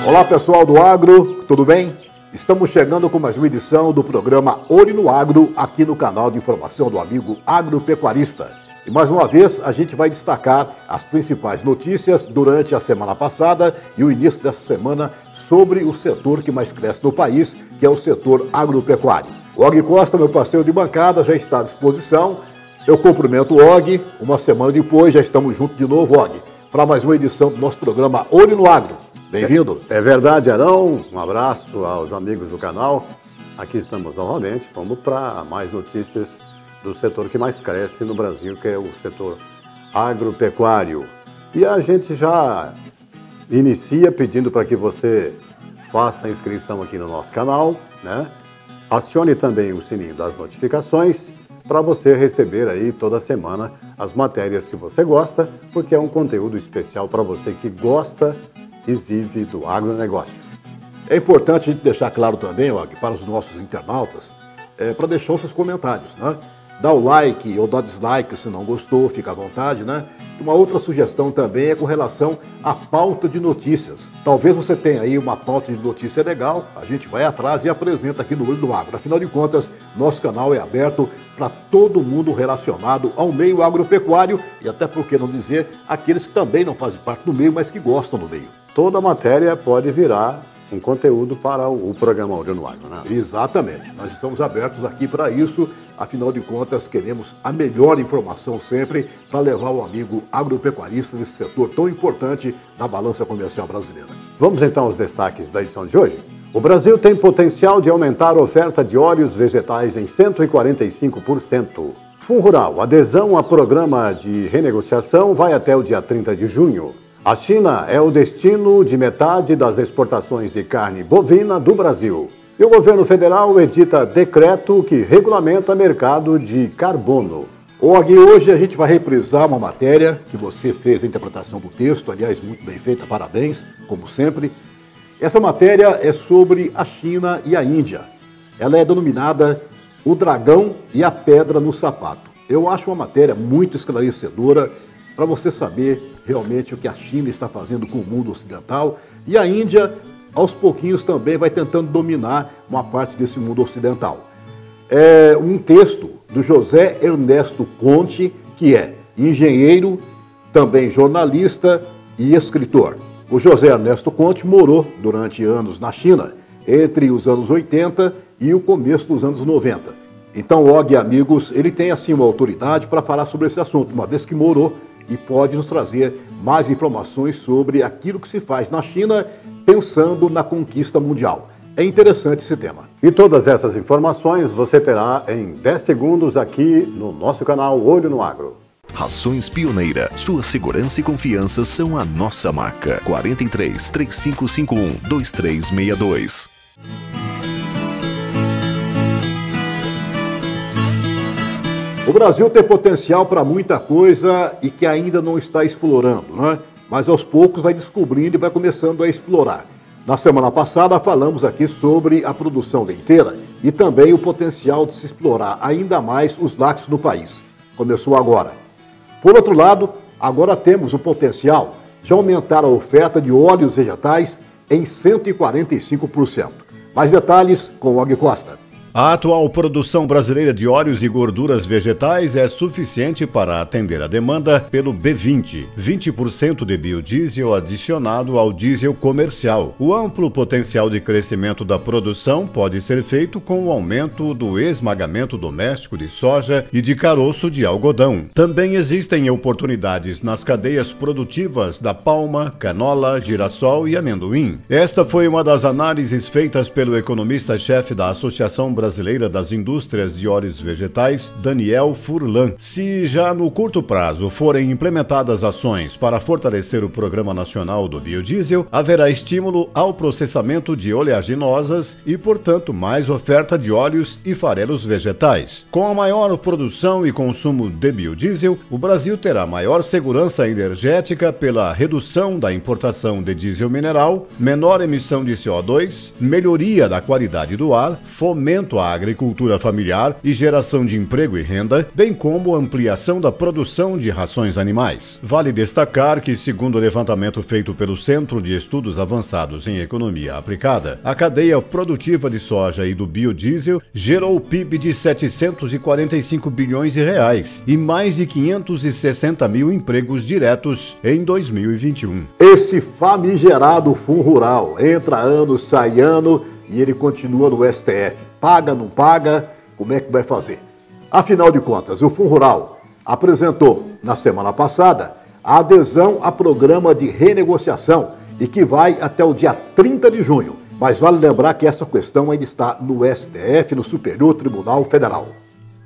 Olá pessoal do Agro, tudo bem? Estamos chegando com mais uma edição do programa Olho no Agro, aqui no canal de informação do amigo agropecuarista. E mais uma vez a gente vai destacar as principais notícias durante a semana passada e o início dessa semana sobre o setor que mais cresce no país, que é o setor agropecuário. O Og Costa, meu parceiro de bancada, já está à disposição. Eu cumprimento o Og, uma semana depois já estamos juntos de novo, Og, para mais uma edição do nosso programa Olho no Agro. Bem-vindo. É verdade, Arão. Um abraço aos amigos do canal. Aqui estamos novamente. Vamos para mais notícias do setor que mais cresce no Brasil, que é o setor agropecuário. E a gente já inicia pedindo para que você faça a inscrição aqui no nosso canal, né? Acione também o sininho das notificações para você receber aí toda semana as matérias que você gosta, porque é um conteúdo especial para você que gosta e vive do agronegócio. É importante a gente deixar claro também, Og, para os nossos internautas, para deixar os seus comentários, né? Dá o like ou dá dislike se não gostou, fica à vontade, né? Uma outra sugestão também é com relação à pauta de notícias. Talvez você tenha aí uma pauta de notícia legal, a gente vai atrás e apresenta aqui no Olho do Agro. Afinal de contas, nosso canal é aberto para todo mundo relacionado ao meio agropecuário e até por que não dizer, aqueles que também não fazem parte do meio, mas que gostam do meio. Toda matéria pode virar um conteúdo para o programa Olho no Agro, né? Exatamente, nós estamos abertos aqui para isso, afinal de contas queremos a melhor informação sempre para levar o amigo agropecuarista desse setor tão importante na balança comercial brasileira. Vamos então aos destaques da edição de hoje. O Brasil tem potencial de aumentar a oferta de óleos vegetais em 145%. FunRural, adesão a programa de renegociação vai até o dia 30 de junho. A China é o destino de metade das exportações de carne bovina do Brasil. E o governo federal edita decreto que regulamenta mercado de carbono. Og, hoje a gente vai reprisar uma matéria que você fez a interpretação do texto, aliás, muito bem feita, parabéns, como sempre. Essa matéria é sobre a China e a Índia. Ela é denominada O Dragão e a Pedra no Sapato. Eu acho uma matéria muito esclarecedora para você saber realmente o que a China está fazendo com o mundo ocidental e a Índia, aos pouquinhos, também vai tentando dominar uma parte desse mundo ocidental. É um texto do José Ernesto Conte, que é engenheiro, também jornalista e escritor. O José Ernesto Conte morou durante anos na China, entre os anos 80 e o começo dos anos 90. Então, Og, amigos, ele tem assim uma autoridade para falar sobre esse assunto, uma vez que morou e pode nos trazer mais informações sobre aquilo que se faz na China, pensando na conquista mundial. É interessante esse tema. E todas essas informações você terá em 10 segundos aqui no nosso canal Olho no Agro. Rações Pioneira. Sua segurança e confiança são a nossa marca. 43 3551 2362. O Brasil tem potencial para muita coisa e que ainda não está explorando, né? Mas aos poucos vai descobrindo e vai começando a explorar. Na semana passada falamos aqui sobre a produção leiteira e também o potencial de se explorar ainda mais os lácteos no país. Começou agora. Por outro lado, agora temos o potencial de aumentar a oferta de óleos vegetais em 145%. Mais detalhes com o Og Costa. A atual produção brasileira de óleos e gorduras vegetais é suficiente para atender a demanda pelo B20, 20% de biodiesel adicionado ao diesel comercial. O amplo potencial de crescimento da produção pode ser feito com o aumento do esmagamento doméstico de soja e de caroço de algodão. Também existem oportunidades nas cadeias produtivas da palma, canola, girassol e amendoim. Esta foi uma das análises feitas pelo economista-chefe da Associação Brasileira das Indústrias de Óleos Vegetais, Daniel Furlan. Se já no curto prazo forem implementadas ações para fortalecer o Programa Nacional do Biodiesel, haverá estímulo ao processamento de oleaginosas e, portanto, mais oferta de óleos e farelos vegetais. Com a maior produção e consumo de biodiesel, o Brasil terá maior segurança energética pela redução da importação de diesel mineral, menor emissão de CO2, melhoria da qualidade do ar, fomento fomento à agricultura familiar e geração de emprego e renda, bem como ampliação da produção de rações animais. Vale destacar que, segundo o levantamento feito pelo Centro de Estudos Avançados em Economia Aplicada, a cadeia produtiva de soja e do biodiesel gerou o PIB de 745 bilhões de reais e mais de 560 mil empregos diretos em 2021. Esse famigerado Fundo Rural entra ano, sai ano e ele continua no STF. Paga, não paga, como é que vai fazer? Afinal de contas, o Fundo Rural apresentou na semana passada a adesão a programa de renegociação e que vai até o dia 30 de junho. Mas vale lembrar que essa questão ainda está no STF, no Superior Tribunal Federal.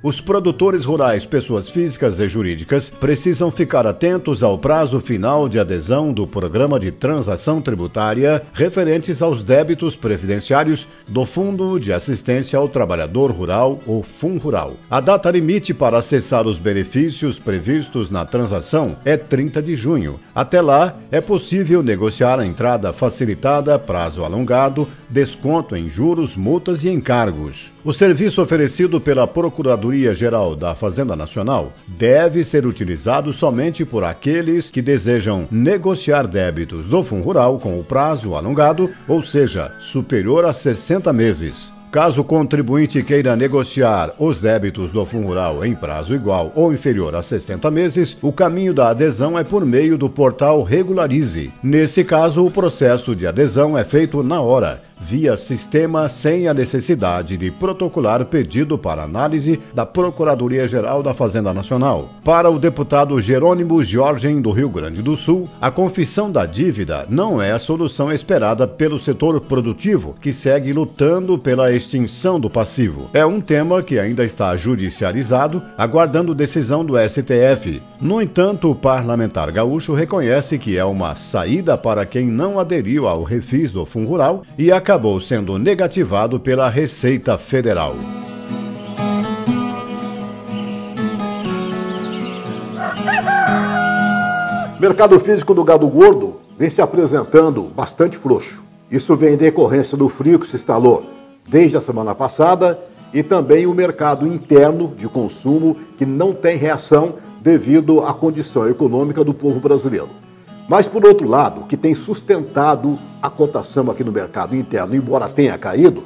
Os produtores rurais, pessoas físicas e jurídicas, precisam ficar atentos ao prazo final de adesão do Programa de Transação Tributária referentes aos débitos previdenciários do Fundo de Assistência ao Trabalhador Rural, ou FUNRURAL. A data limite para acessar os benefícios previstos na transação é 30 de junho. Até lá, é possível negociar a entrada facilitada, prazo alongado, desconto em juros, multas e encargos. O serviço oferecido pela Procuradoria-Geral da Fazenda Nacional deve ser utilizado somente por aqueles que desejam negociar débitos do Fundo Rural com o prazo alongado, ou seja, superior a 60 meses. Caso o contribuinte queira negociar os débitos do Fundo Rural em prazo igual ou inferior a 60 meses, o caminho da adesão é por meio do portal Regularize. Nesse caso, o processo de adesão é feito na hora, via sistema, sem a necessidade de protocolar pedido para análise da Procuradoria-Geral da Fazenda Nacional. Para o deputado Jerônimo Jorgen, do Rio Grande do Sul, a confissão da dívida não é a solução esperada pelo setor produtivo, que segue lutando pela extinção do passivo. É um tema que ainda está judicializado, aguardando decisão do STF. No entanto, o parlamentar gaúcho reconhece que é uma saída para quem não aderiu ao refis do Fundo Rural e acabou sendo negativado pela Receita Federal. O mercado físico do gado gordo vem se apresentando bastante frouxo. Isso vem em decorrência do frio que se instalou desde a semana passada e também o mercado interno de consumo que não tem reação devido à condição econômica do povo brasileiro. Mas, por outro lado, o que tem sustentado a cotação aqui no mercado interno, embora tenha caído,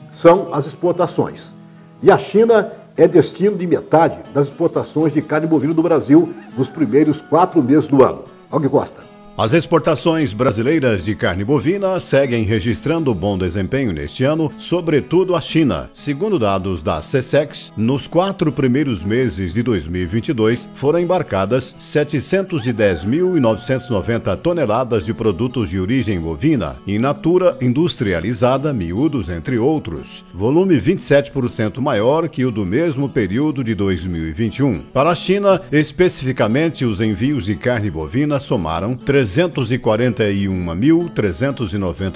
são as exportações. E a China é destino de metade das exportações de carne bovina do Brasil nos primeiros 4 meses do ano. Alguém Costa. As exportações brasileiras de carne bovina seguem registrando bom desempenho neste ano, sobretudo a China. Segundo dados da SECEX, nos 4 primeiros meses de 2022 foram embarcadas 710.990 toneladas de produtos de origem bovina, in natura, industrializada, miúdos, entre outros. Volume 27% maior que o do mesmo período de 2021. Para a China, especificamente, os envios de carne bovina somaram 341.390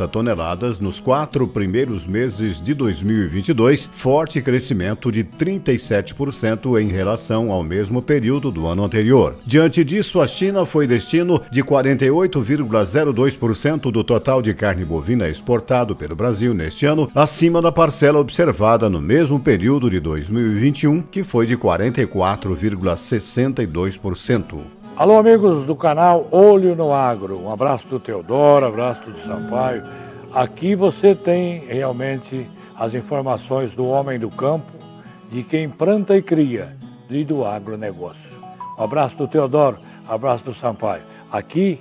toneladas nos 4 primeiros meses de 2022, forte crescimento de 37% em relação ao mesmo período do ano anterior. Diante disso, a China foi destino de 48,02% do total de carne bovina exportado pelo Brasil neste ano, acima da parcela observada no mesmo período de 2021, que foi de 44,62%. Alô, amigos do canal Olho no Agro, um abraço do Teodoro, abraço do Sampaio. Aqui você tem realmente as informações do homem do campo, de quem planta e cria, e do agronegócio. Um abraço do Teodoro, abraço do Sampaio. Aqui,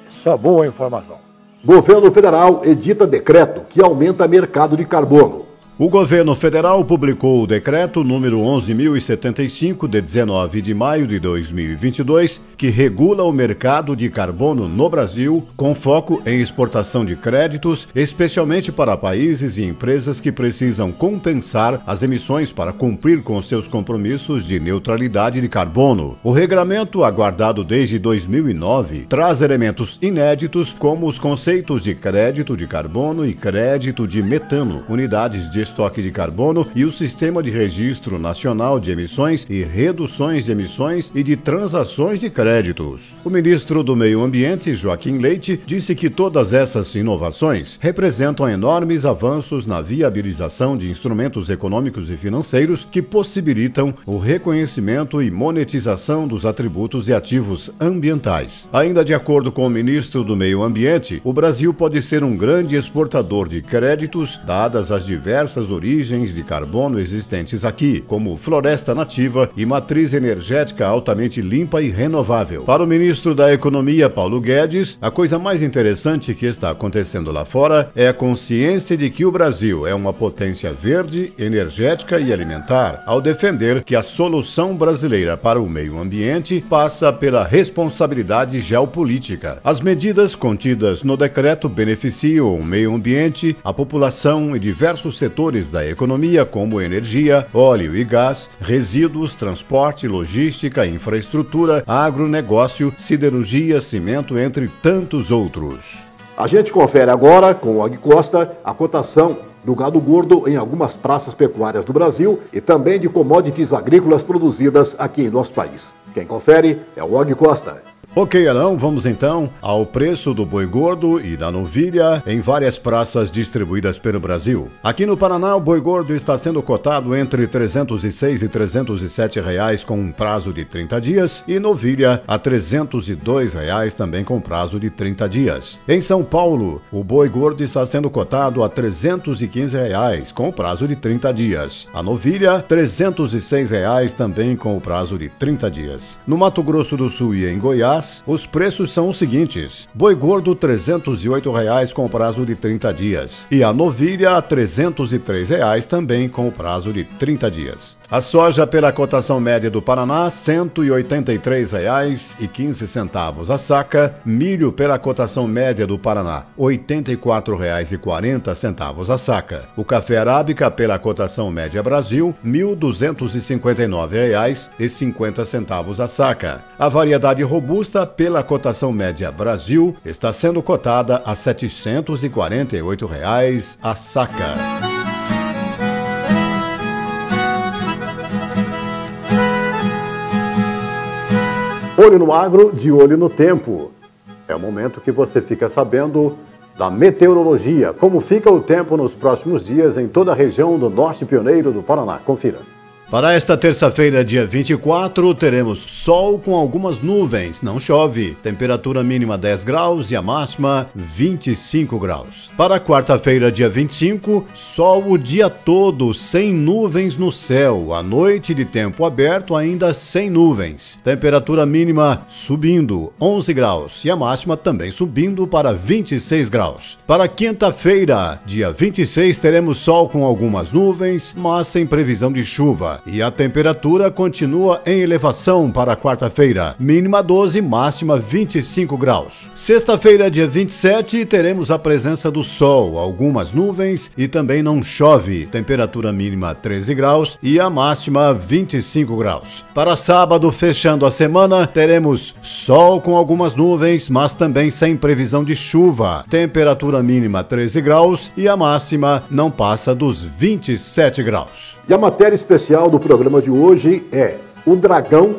só boa informação. Governo Federal edita decreto que aumenta mercado de carbono. O governo federal publicou o decreto número 11.075, de 19 de maio de 2022, que regula o mercado de carbono no Brasil, com foco em exportação de créditos, especialmente para países e empresas que precisam compensar as emissões para cumprir com seus compromissos de neutralidade de carbono. O regulamento, aguardado desde 2009, traz elementos inéditos como os conceitos de crédito de carbono e crédito de metano, unidades de estoque de carbono e o Sistema de Registro Nacional de Emissões e Reduções de Emissões e de Transações de Créditos. O ministro do Meio Ambiente, Joaquim Leite, disse que todas essas inovações representam enormes avanços na viabilização de instrumentos econômicos e financeiros que possibilitam o reconhecimento e monetização dos atributos e ativos ambientais. Ainda de acordo com o ministro do Meio Ambiente, o Brasil pode ser um grande exportador de créditos, dadas as diversas origens de carbono existentes aqui, como floresta nativa e matriz energética altamente limpa e renovável. Para o ministro da Economia, Paulo Guedes, a coisa mais interessante que está acontecendo lá fora é a consciência de que o Brasil é uma potência verde, energética e alimentar, ao defender que a solução brasileira para o meio ambiente passa pela responsabilidade geopolítica. As medidas contidas no decreto beneficiam o meio ambiente, a população e diversos setores da economia, como energia, óleo e gás, resíduos, transporte, logística, infraestrutura, agronegócio, siderurgia, cimento, entre tantos outros. A gente confere agora, com o Og Costa, a cotação do gado gordo em algumas praças pecuárias do Brasil e também de commodities agrícolas produzidas aqui em nosso país. Quem confere é o Og Costa. Ok, Alão, vamos então ao preço do boi gordo e da novilha em várias praças distribuídas pelo Brasil. Aqui no Paraná, o boi gordo está sendo cotado entre R$ 306 e R$ 307 reais com um prazo de 30 dias e novilha a R$ 302 reais também com prazo de 30 dias. Em São Paulo, o boi gordo está sendo cotado a R$ 315 reais com prazo de 30 dias. A novilha, R$ 306 reais também com o prazo de 30 dias. No Mato Grosso do Sul e em Goiás, os preços são os seguintes: boi gordo R$ 308 reais com prazo de 30 dias e a novilha a R$ 303 reais também com prazo de 30 dias. A soja pela cotação média do Paraná R$ 183 reais e 15 centavos a saca, milho pela cotação média do Paraná R$ 84 reais e 40 centavos a saca. O café arábica pela cotação média Brasil R$ 1.259 reais e 50 centavos a saca. A variedade robusta pela cotação média Brasil está sendo cotada a R$ 748 reais a saca. Olho no agro, de olho no tempo. É o momento que você fica sabendo da meteorologia, como fica o tempo nos próximos dias em toda a região do Norte Pioneiro do Paraná. Confira. Para esta terça-feira, dia 24, teremos sol com algumas nuvens, não chove. Temperatura mínima 10 graus e a máxima 25 graus. Para quarta-feira, dia 25, sol o dia todo, sem nuvens no céu. À noite, de tempo aberto, ainda sem nuvens. Temperatura mínima subindo 11 graus e a máxima também subindo para 26 graus. Para quinta-feira, dia 26, teremos sol com algumas nuvens, mas sem previsão de chuva. E a temperatura continua em elevação para quarta-feira, mínima 12, máxima 25 graus. Sexta-feira, dia 27, teremos a presença do sol, algumas nuvens e também não chove. Temperatura mínima 13 graus e a máxima 25 graus. Para sábado, fechando a semana, teremos sol com algumas nuvens, mas também sem previsão de chuva. Temperatura mínima 13 graus e a máxima não passa dos 27 graus. E a matéria especial do programa de hoje é O Dragão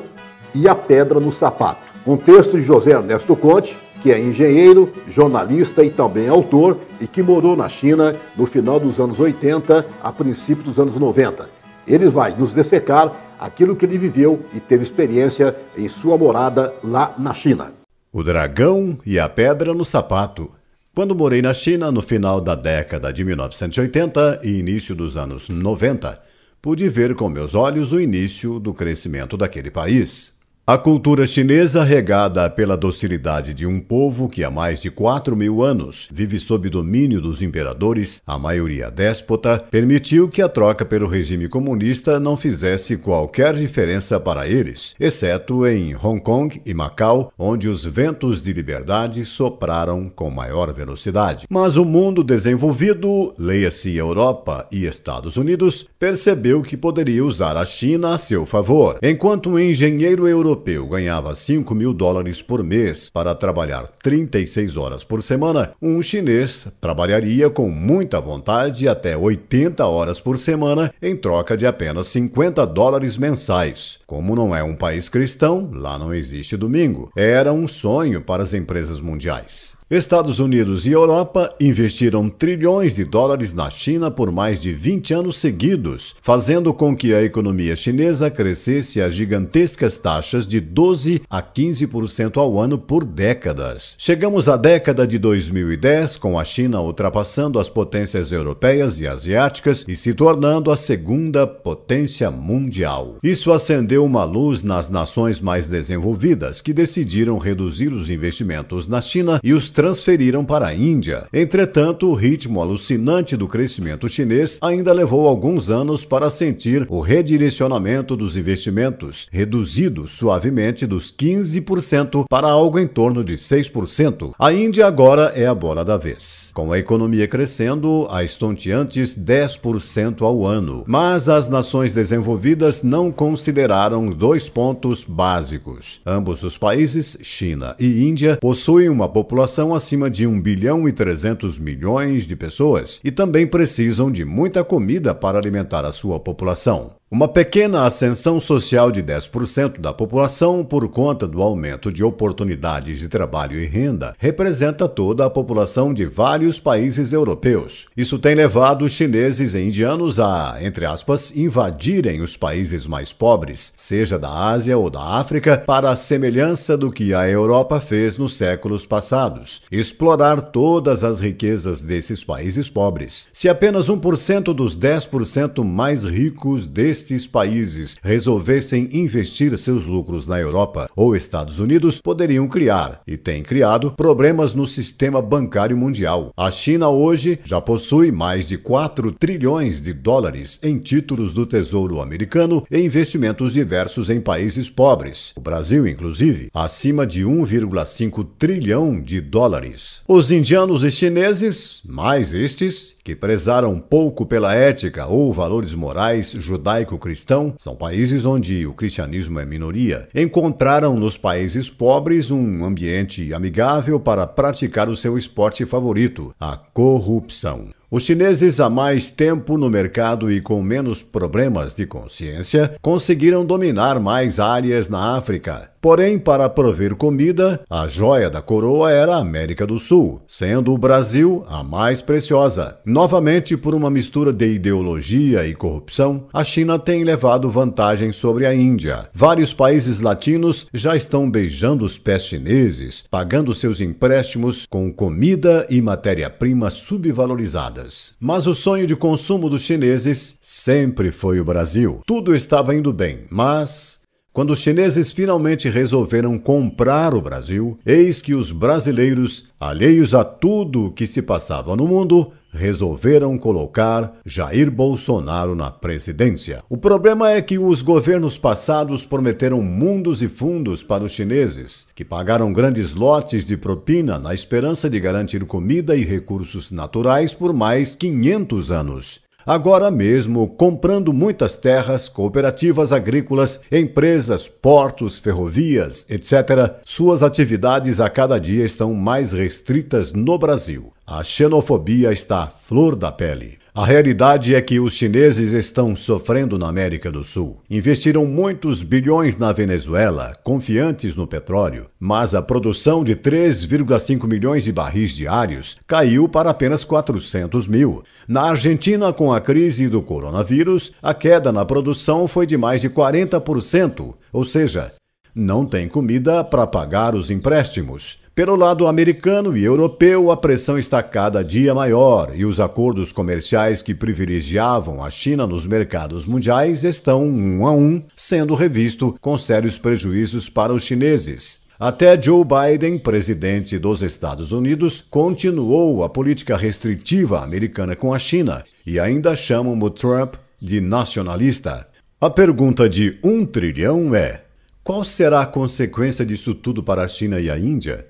e a Pedra no Sapato. Um texto de José Ernesto Conte, que é engenheiro, jornalista e também autor, e que morou na China no final dos anos 80, a princípio dos anos 90. Ele vai nos dissecar aquilo que ele viveu e teve experiência em sua morada lá na China. O Dragão e a Pedra no Sapato. Quando morei na China no final da década de 1980 e início dos anos 90, pude ver com meus olhos o início do crescimento daquele país. A cultura chinesa, regada pela docilidade de um povo que há mais de 4.000 anos vive sob domínio dos imperadores, a maioria déspota, permitiu que a troca pelo regime comunista não fizesse qualquer diferença para eles, exceto em Hong Kong e Macau, onde os ventos de liberdade sopraram com maior velocidade. Mas o mundo desenvolvido, leia-se Europa e Estados Unidos, percebeu que poderia usar a China a seu favor. Enquanto um engenheiro europeu europeu ganhava $5.000 por mês para trabalhar 36 horas por semana, um chinês trabalharia com muita vontade até 80 horas por semana em troca de apenas $50 mensais. Como não é um país cristão, lá não existe domingo. Era um sonho para as empresas mundiais. Estados Unidos e Europa investiram trilhões de dólares na China por mais de 20 anos seguidos, fazendo com que a economia chinesa crescesse a gigantescas taxas de 12 a 15% ao ano por décadas. Chegamos à década de 2010, com a China ultrapassando as potências europeias e asiáticas e se tornando a segunda potência mundial. Isso acendeu uma luz nas nações mais desenvolvidas, que decidiram reduzir os investimentos na China e os transferiram para a Índia. Entretanto, o ritmo alucinante do crescimento chinês ainda levou alguns anos para sentir o redirecionamento dos investimentos, reduzido suavemente dos 15% para algo em torno de 6%. A Índia agora é a bola da vez, com a economia crescendo a estonteantes 10% ao ano. Mas as nações desenvolvidas não consideraram 2 pontos básicos. Ambos os países, China e Índia, possuem uma população acima de 1,3 bilhão de pessoas e também precisam de muita comida para alimentar a sua população. Uma pequena ascensão social de 10% da população por conta do aumento de oportunidades de trabalho e renda representa toda a população de vários países europeus. Isso tem levado os chineses e indianos a, entre aspas, invadirem os países mais pobres, seja da Ásia ou da África, para a semelhança do que a Europa fez nos séculos passados, explorar todas as riquezas desses países pobres. Se apenas 1% dos 10% mais ricos desses países resolvessem investir seus lucros na Europa ou Estados Unidos, poderiam criar, e têm criado, problemas no sistema bancário mundial. A China hoje já possui mais de 4 trilhões de dólares em títulos do Tesouro americano e investimentos diversos em países pobres. O Brasil, inclusive, acima de 1,5 trilhão de dólares. Os indianos e chineses, mais estes, que prezaram pouco pela ética ou valores morais judaico-cristão, são países onde o cristianismo é minoria, encontraram nos países pobres um ambiente amigável para praticar o seu esporte favorito, a corrupção. Os chineses, há mais tempo no mercado e com menos problemas de consciência, conseguiram dominar mais áreas na África. Porém, para prover comida, a joia da coroa era a América do Sul, sendo o Brasil a mais preciosa. Novamente, por uma mistura de ideologia e corrupção, a China tem levado vantagem sobre a Índia. Vários países latinos já estão beijando os pés chineses, pagando seus empréstimos com comida e matéria-prima subvalorizadas. Mas o sonho de consumo dos chineses sempre foi o Brasil. Tudo estava indo bem, mas quando os chineses finalmente resolveram comprar o Brasil, eis que os brasileiros, alheios a tudo o que se passava no mundo, resolveram colocar Jair Bolsonaro na presidência. O problema é que os governos passados prometeram mundos e fundos para os chineses, que pagaram grandes lotes de propina na esperança de garantir comida e recursos naturais por mais 500 anos. Agora mesmo, comprando muitas terras, cooperativas agrícolas, empresas, portos, ferrovias, etc., suas atividades a cada dia estão mais restritas no Brasil. A xenofobia está à flor da pele. A realidade é que os chineses estão sofrendo na América do Sul. Investiram muitos bilhões na Venezuela, confiantes no petróleo, mas a produção de 3,5 milhões de barris diários caiu para apenas 400 mil. Na Argentina, com a crise do coronavírus, a queda na produção foi de mais de 40%, ou seja, não tem comida para pagar os empréstimos. Pelo lado americano e europeu, a pressão está cada dia maior e os acordos comerciais que privilegiavam a China nos mercados mundiais estão, um a um, sendo revistos com sérios prejuízos para os chineses. Até Joe Biden, presidente dos Estados Unidos, continuou a política restritiva americana com a China e ainda chamam o Trump de nacionalista. A pergunta de 1 trilhão é: qual será a consequência disso tudo para a China e a Índia?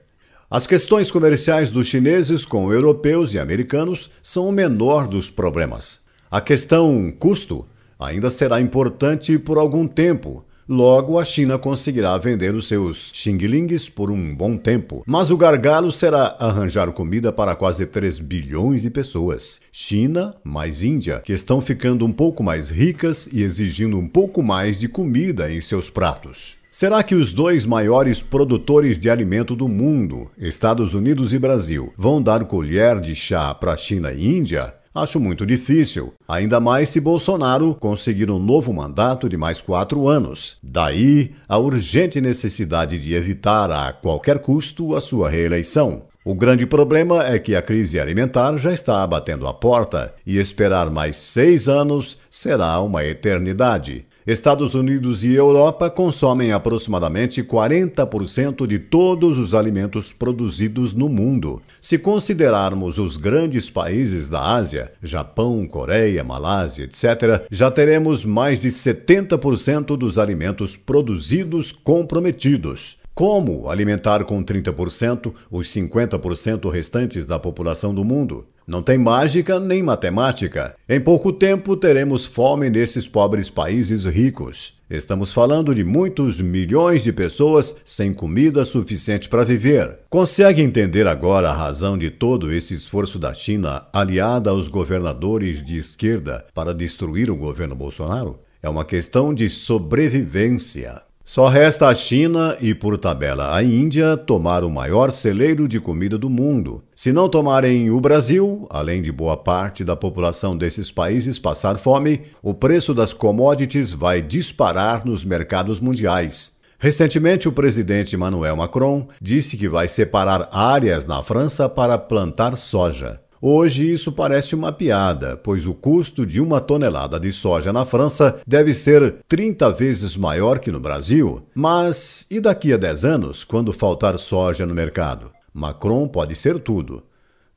As questões comerciais dos chineses com europeus e americanos são o menor dos problemas. A questão custo ainda será importante por algum tempo, Logo, a China conseguirá vender os seus xing-lings por um bom tempo. Mas o gargalo será arranjar comida para quase 3 bilhões de pessoas. China mais Índia, que estão ficando um pouco mais ricas e exigindo um pouco mais de comida em seus pratos. Será que os dois maiores produtores de alimento do mundo, Estados Unidos e Brasil, vão dar colher de chá para China e Índia? Acho muito difícil, ainda mais se Bolsonaro conseguir um novo mandato de mais 4 anos. Daí a urgente necessidade de evitar a qualquer custo a sua reeleição. O grande problema é que a crise alimentar já está batendo a porta e esperar mais 6 anos será uma eternidade. Estados Unidos e Europa consomem aproximadamente 40% de todos os alimentos produzidos no mundo. Se considerarmos os grandes países da Ásia, Japão, Coreia, Malásia, etc., já teremos mais de 70% dos alimentos produzidos comprometidos. Como alimentar com 30% os 50% restantes da população do mundo? Não tem mágica nem matemática. Em pouco tempo teremos fome nesses pobres países ricos. Estamos falando de muitos milhões de pessoas sem comida suficiente para viver. Consegue entender agora a razão de todo esse esforço da China aliada aos governadores de esquerda para destruir o governo Bolsonaro? É uma questão de sobrevivência. Só resta a China e, por tabela, a Índia tomar o maior celeiro de comida do mundo. Se não tomarem o Brasil, além de boa parte da população desses países passar fome, o preço das commodities vai disparar nos mercados mundiais. Recentemente, o presidente Emmanuel Macron disse que vai separar áreas na França para plantar soja. Hoje isso parece uma piada, pois o custo de 1 tonelada de soja na França deve ser 30 vezes maior que no Brasil. Mas e daqui a 10 anos, quando faltar soja no mercado? Macron pode ser tudo,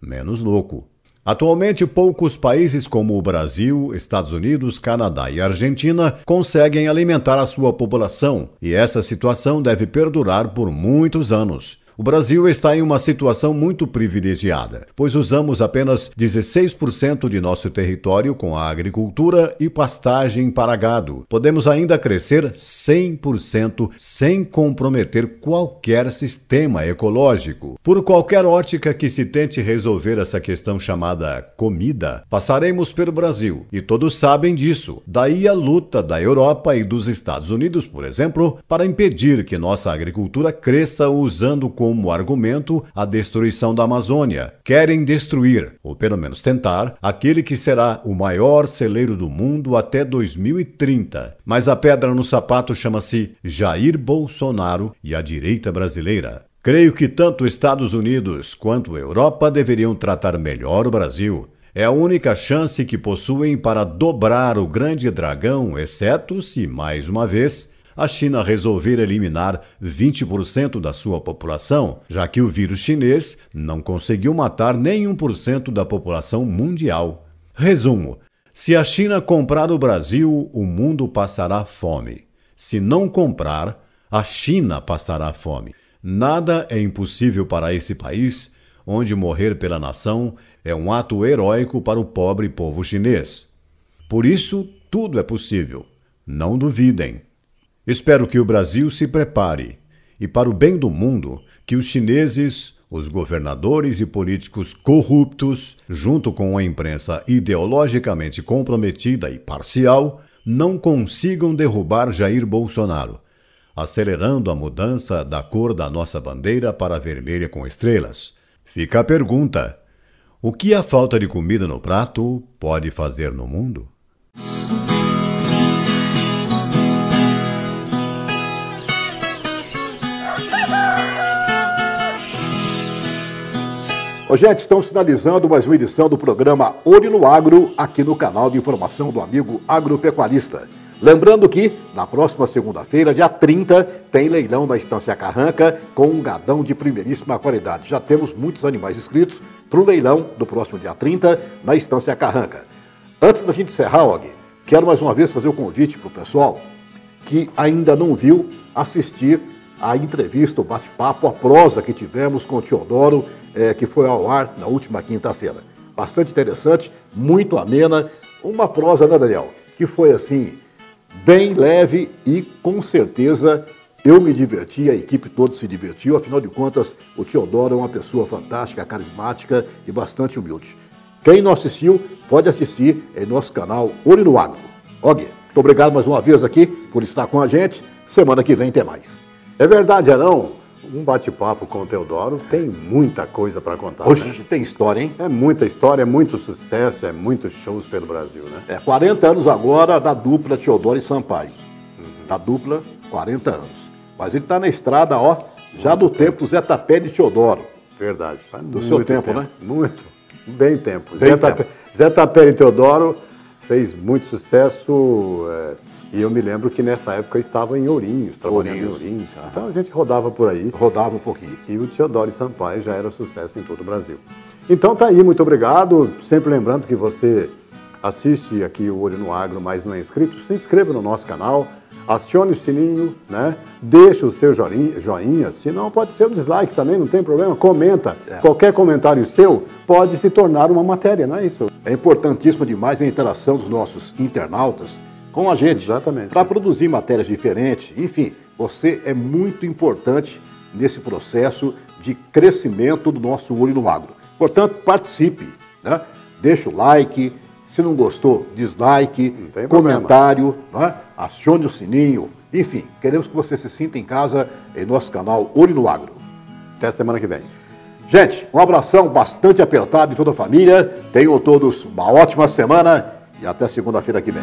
menos louco. Atualmente, poucos países como o Brasil, Estados Unidos, Canadá e Argentina conseguem alimentar a sua população, e essa situação deve perdurar por muitos anos. O Brasil está em uma situação muito privilegiada, pois usamos apenas 16% de nosso território com a agricultura e pastagem para gado. Podemos ainda crescer 100% sem comprometer qualquer sistema ecológico. Por qualquer ótica que se tente resolver essa questão chamada comida, passaremos pelo Brasil, e todos sabem disso. Daí a luta da Europa e dos Estados Unidos, por exemplo, para impedir que nossa agricultura cresça usando como argumento a destruição da Amazônia. Querem destruir, ou pelo menos tentar, aquele que será o maior celeiro do mundo até 2030. Mas a pedra no sapato chama-se Jair Bolsonaro e a direita brasileira. Creio que tanto Estados Unidos quanto Europa deveriam tratar melhor o Brasil. É a única chance que possuem para dobrar o grande dragão, exceto se, mais uma vez, a China resolver eliminar 20% da sua população, já que o vírus chinês não conseguiu matar nem 1% da população mundial. Resumo: se a China comprar o Brasil, o mundo passará fome. Se não comprar, a China passará fome. Nada é impossível para esse país, onde morrer pela nação é um ato heróico para o pobre povo chinês. Por isso, tudo é possível. Não duvidem. Espero que o Brasil se prepare e, para o bem do mundo, que os chineses, os governadores e políticos corruptos, junto com a imprensa ideologicamente comprometida e parcial, não consigam derrubar Jair Bolsonaro, acelerando a mudança da cor da nossa bandeira para vermelha com estrelas. Fica a pergunta: o que a falta de comida no prato pode fazer no mundo? Ô, gente, estamos finalizando mais uma edição do programa Olho no Agro, aqui no canal de informação do amigo agropecuarista. Lembrando que, na próxima segunda-feira, dia 30, tem leilão na Estância Carranca com um gadão de primeiríssima qualidade. Já temos muitos animais inscritos para o leilão do próximo dia 30 na Estância Carranca. Antes da gente encerrar, Og, quero mais uma vez fazer o convite para o pessoal que ainda não viu assistir a entrevista, o bate-papo, a prosa que tivemos com o Teodoro, que foi ao ar na última quinta-feira. Bastante interessante, muito amena, uma prosa, né, Daniel? Que foi assim, bem leve e com certeza eu me diverti, a equipe toda se divertiu. Afinal de contas, o Teodoro é uma pessoa fantástica, carismática e bastante humilde. Quem não assistiu, pode assistir em nosso canal Olho no Agro. Ok, muito obrigado mais uma vez aqui por estar com a gente. Semana que vem tem mais. É verdade, Arão? Um bate-papo com o Teodoro tem muita coisa para contar. Hoje né? tem história, hein? É muita história, é muito sucesso, é muitos shows pelo Brasil, né? 40 anos agora da dupla Teodoro e Sampaio. Da dupla, 40 anos. Mas ele está na estrada, ó, já do tempo do Zé Tapé e Teodoro. Verdade. Faz Do seu tempo, né? Muito. Bem tempo. Bem tempo. Zé Tapé e Teodoro fez muito sucesso. E eu me lembro que nessa época eu estava em Ourinhos, trabalhando em Ourinhos. Então a gente rodava por aí. Rodava um pouquinho. E o Teodoro e Sampaio já era sucesso em todo o Brasil. Então tá aí, muito obrigado. Sempre lembrando que você assiste aqui o Olho no Agro, mas não é inscrito, se inscreva no nosso canal, acione o sininho, né? Deixa o seu joinha, se não pode ser o dislike também, não tem problema, comenta. Qualquer comentário seu pode se tornar uma matéria, não é isso? É importantíssimo demais a interação dos nossos internautas com a gente. Exatamente. Para produzir matérias diferentes. Enfim, você é muito importante nesse processo de crescimento do nosso Olho no Agro. Portanto, participe, né? Deixa o like, se não gostou, dislike, comentário, né? Acione o sininho. Enfim, queremos que você se sinta em casa em nosso canal Olho no Agro. Até semana que vem. Gente, um abração bastante apertado em toda a família. Tenham todos uma ótima semana e até segunda-feira que vem.